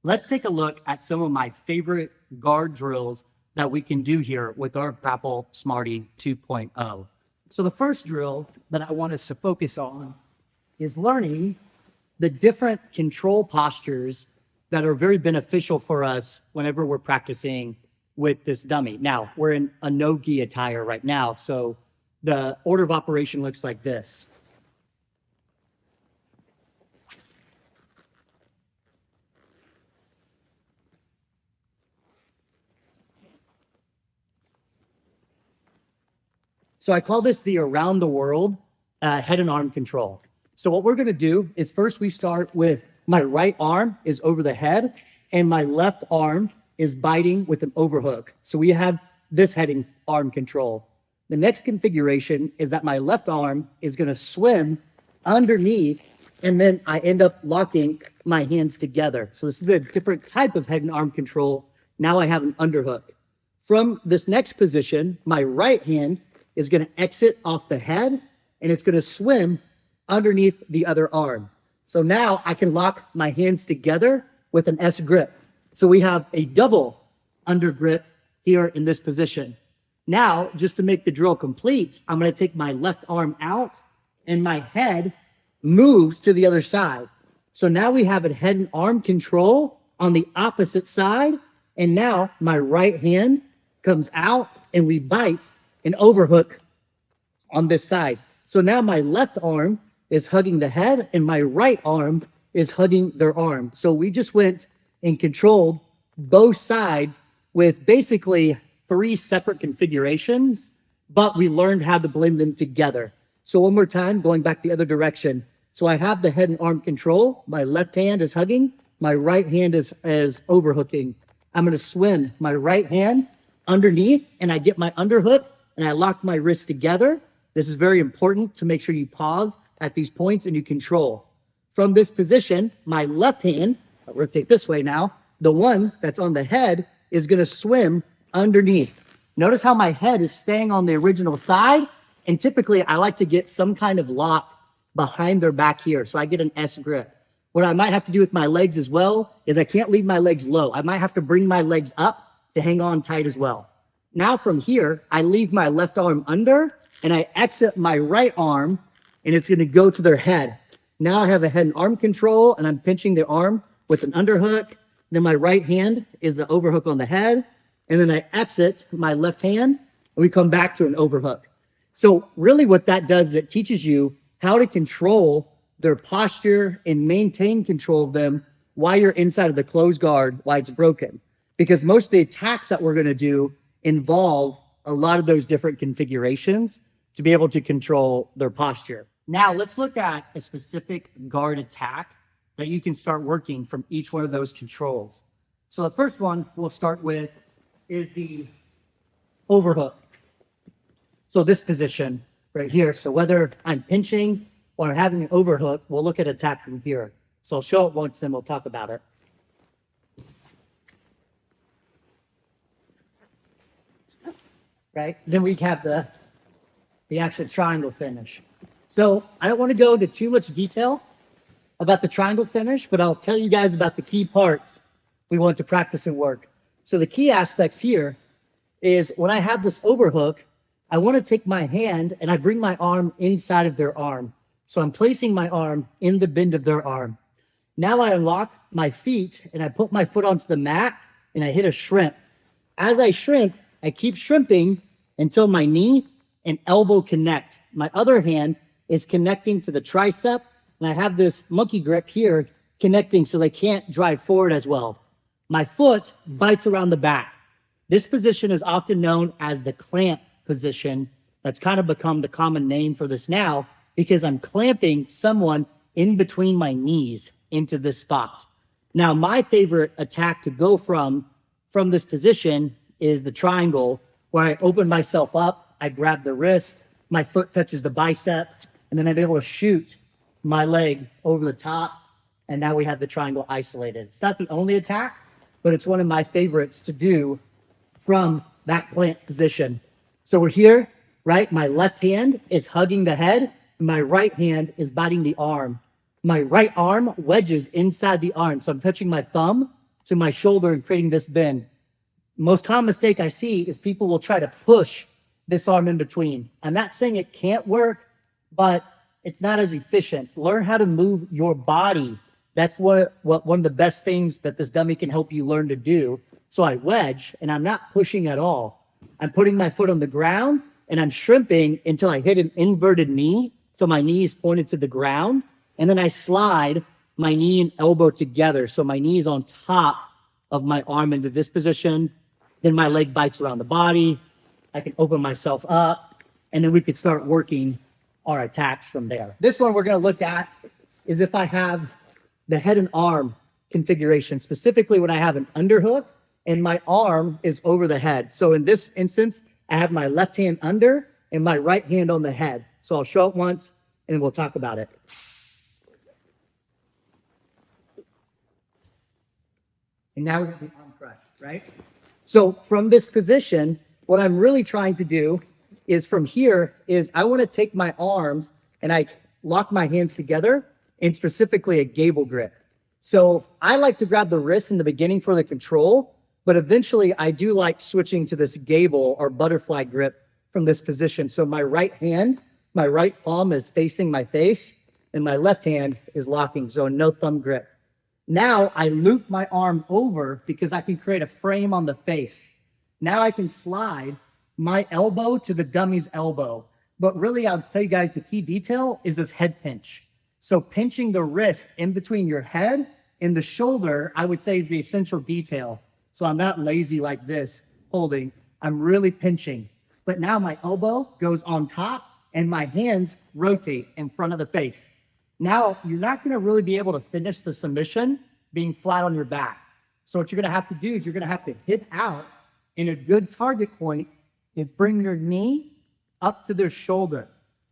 let's take a look at some of my favorite guard drills that we can do here with our Grapple Smarty 2.0. So the first drill that I want us to focus on is learning the different control postures that are very beneficial for us whenever we're practicing with this dummy. Now, we're in a no-gi attire right now, so the order of operation looks like this. So I call this the around the world head and arm control. So what we're gonna do is first we start with my right arm is over the head and my left arm is biting with an overhook. So we have this heading arm control. The next configuration is that my left arm is gonna swim underneath and then I end up locking my hands together. So this is a different type of head and arm control. Now I have an underhook. From this next position, my right hand is going to exit off the head and it's going to swim underneath the other arm. So now I can lock my hands together with an S grip. So we have a double under grip here in this position. Now, just to make the drill complete, I'm going to take my left arm out and my head moves to the other side. So now we have a head and arm control on the opposite side. And now my right hand comes out and we bite an overhook on this side. So now my left arm is hugging the head and my right arm is hugging their arm. So we just went and controlled both sides with basically 3 separate configurations, but we learned how to blend them together. So one more time, going back the other direction. So I have the head and arm control. My left hand is hugging. My right hand is overhooking. I'm going to swim my right hand underneath and I get my underhook and I lock my wrists together. This is very important to make sure you pause at these points and you control. From this position, my left hand, I'll rotate this way now, the one that's on the head is going to swim underneath. Notice how my head is staying on the original side, and typically I like to get some kind of lock behind their back here, so I get an S grip. What I might have to do with my legs as well is I can't leave my legs low. I might have to bring my legs up to hang on tight as well. Now from here, I leave my left arm under and I exit my right arm and it's gonna go to their head. Now I have a head and arm control and I'm pinching the arm with an underhook. Then my right hand is the overhook on the head. And then I exit my left hand and we come back to an overhook. So really what that does is it teaches you how to control their posture and maintain control of them while you're inside of the closed guard, while it's broken. Because most of the attacks that we're gonna do involve a lot of those different configurations to be able to control their posture. Now let's look at a specific guard attack that you can start working from each one of those controls. So the first one we'll start with is the overhook. So this position right here. So whether I'm pinching or having an overhook, we'll look at attack from here. So I'll show it once, then we'll talk about it. Right? Then we have the actual triangle finish. So I don't want to go into too much detail about the triangle finish, but I'll tell you guys about the key parts we want to practice and work. So the key aspects here is when I have this overhook, I want to take my hand and I bring my arm inside of their arm. So I'm placing my arm in the bend of their arm. Now I unlock my feet and I put my foot onto the mat and I hit a shrimp. As I shrimp, I keep shrimping until my knee and elbow connect. My other hand is connecting to the tricep, and I have this monkey grip here connecting so they can't drive forward as well. My foot bites around the back. This position is often known as the clamp position. That's kind of become the common name for this now because I'm clamping someone in between my knees into this spot. Now, my favorite attack to go from this position is the triangle, where I open myself up, I grab the wrist, my foot touches the bicep, and then I'm able to shoot my leg over the top, and now we have the triangle isolated. It's not the only attack, but it's one of my favorites to do from that plant position. So we're here, right? My left hand is hugging the head, and my right hand is biting the arm. My right arm wedges inside the arm, so I'm touching my thumb to my shoulder and creating this bend. Most common mistake I see is people will try to push this arm in between. I'm not saying it can't work, but it's not as efficient. Learn how to move your body. That's what one of the best things that this dummy can help you learn to do. So I wedge, and I'm not pushing at all. I'm putting my foot on the ground, and I'm shrimping until I hit an inverted knee, so my knee is pointed to the ground, and then I slide my knee and elbow together, so my knee is on top of my arm into this position. Then my leg bites around the body. I can open myself up, and then we could start working our attacks from there. This one we're going to look at is if I have the head and arm configuration, specifically when I have an underhook and my arm is over the head. So in this instance, I have my left hand under and my right hand on the head. So I'll show it once and we'll talk about it. And now we're going to do arm crush, right? So from this position, what I'm really trying to do is from here is I want to take my arms and I lock my hands together in specifically a gable grip. So I like to grab the wrist in the beginning for the control, but eventually I do like switching to this gable or butterfly grip from this position. So my right hand, my right palm is facing my face and my left hand is locking. So no thumb grip. Now I loop my arm over because I can create a frame on the face. Now I can slide my elbow to the dummy's elbow. But really, I'll tell you guys the key detail is this head pinch. So pinching the wrist in between your head and the shoulder, I would say is the essential detail. So I'm not lazy like this, holding. I'm really pinching. But now my elbow goes on top and my hands rotate in front of the face. Now, you're not going to really be able to finish the submission being flat on your back. So what you're going to have to do is you're going to have to hit out, and a good target point is bring your knee up to their shoulder.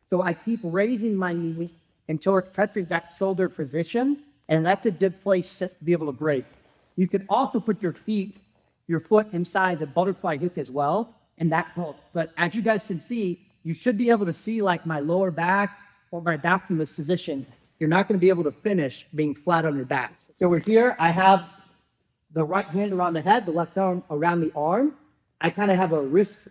So I keep raising my knee until it touches that shoulder position, and that's a good place just to be able to break. You can also put your foot inside the butterfly hook as well, and that helps. But as you guys can see, you should be able to see like my lower back or my back from this position. You're not going to be able to finish being flat on your back. So we're here. I have the right hand around the head, the left arm around the arm. I kind of have a wrist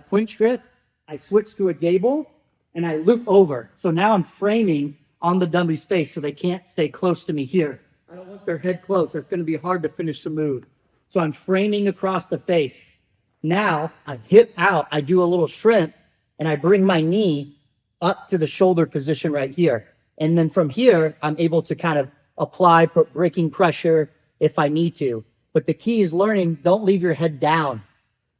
clinch grip. I switch to a gable, and I loop over. So now I'm framing on the dummy's face so they can't stay close to me here. I don't want their head close. It's going to be hard to finish the move. So I'm framing across the face. Now I hip out. I do a little shrimp, and I bring my knee up to the shoulder position right here. And then from here, I'm able to kind of apply braking pressure if I need to. But the key is learning, don't leave your head down.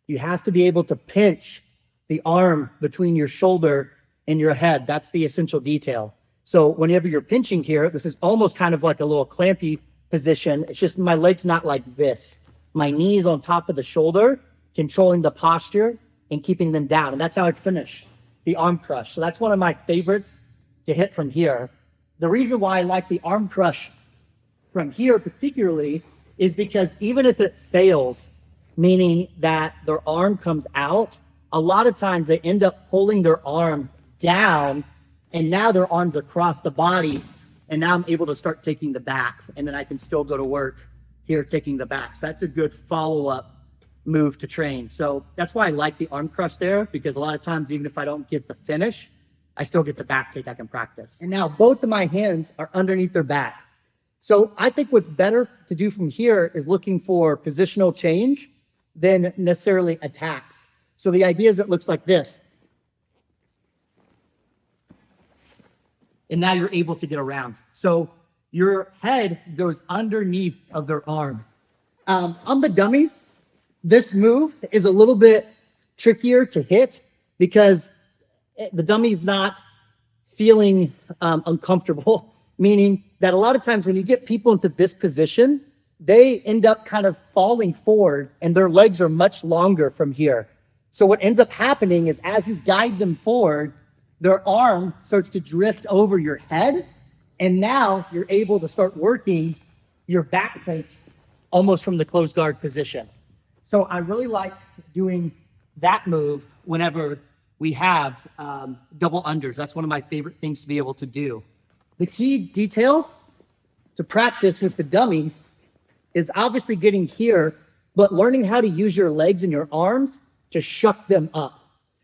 You have to be able to pinch the arm between your shoulder and your head. That's the essential detail. So whenever you're pinching here, this is almost kind of like a little clampy position. It's just my leg's not like this. My knee is on top of the shoulder, controlling the posture and keeping them down. And that's how I finish the arm crush. So that's one of my favorites to hit from here. The reason why I like the arm crush from here particularly is because even if it fails, meaning that their arm comes out, a lot of times they end up pulling their arm down and now their arms across the body, and now I'm able to start taking the back, and then I can still go to work here taking the back. So that's a good follow-up move to train. So that's why I like the arm crush there, because a lot of times, even if I don't get the finish, I still get the back take I can practice. And now both of my hands are underneath their back. So I think what's better to do from here is looking for positional change than necessarily attacks. So the idea is it looks like this. And now you're able to get around. So your head goes underneath of their arm. On the dummy, this move is a little bit trickier to hit because the dummy's not feeling uncomfortable, meaning that a lot of times when you get people into this position, they end up kind of falling forward and their legs are much longer from here. So what ends up happening is as you guide them forward, their arm starts to drift over your head, and now you're able to start working your back takes almost from the closed guard position. So I really like doing that move whenever we have double unders. That's one of my favorite things to be able to do. The key detail to practice with the dummy is obviously getting here, but learning how to use your legs and your arms to shuck them up.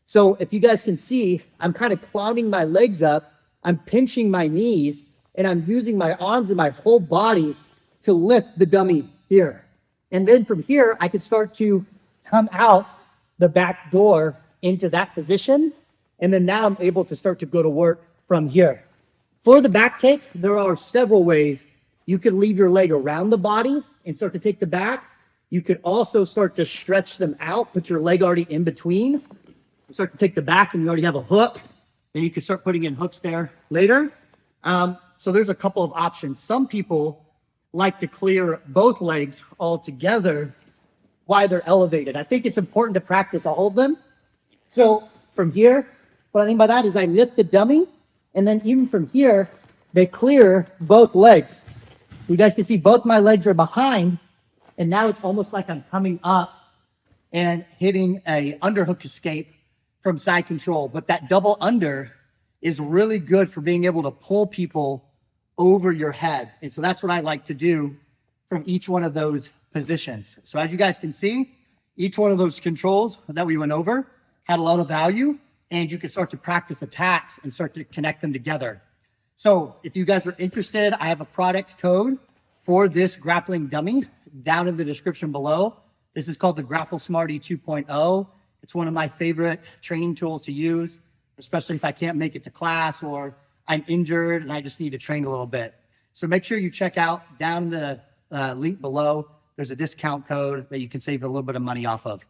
So if you guys can see, I'm kind of clouding my legs up, I'm pinching my knees, and I'm using my arms and my whole body to lift the dummy here. And then from here, I could start to come out the back door into that position. And then now I'm able to start to go to work from here. For the back take, there are several ways. You could leave your leg around the body and start to take the back. You could also start to stretch them out, put your leg already in between. Start to take the back and you already have a hook. Then you can start putting in hooks there later. So there's a couple of options. Some people like to clear both legs all together while they're elevated. I think it's important to practice all of them. So from here, what I mean by that is I lift the dummy, and then even from here, they clear both legs. So you guys can see both my legs are behind, and now it's almost like I'm coming up and hitting a underhook escape from side control. But that double under is really good for being able to pull people over your head. And so that's what I like to do from each one of those positions. So as you guys can see, each one of those controls that we went over had a lot of value, and you can start to practice attacks and start to connect them together. So if you guys are interested, I have a product code for this grappling dummy down in the description below. This is called the Grapple Smarty 2.0. It's one of my favorite training tools to use, especially if I can't make it to class or I'm injured and I just need to train a little bit. So make sure you check out down the link below. There's a discount code that you can save a little bit of money off of.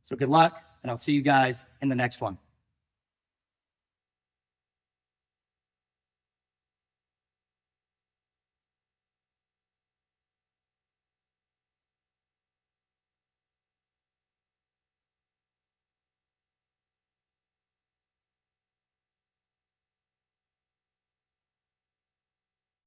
So good luck, and I'll see you guys in the next one.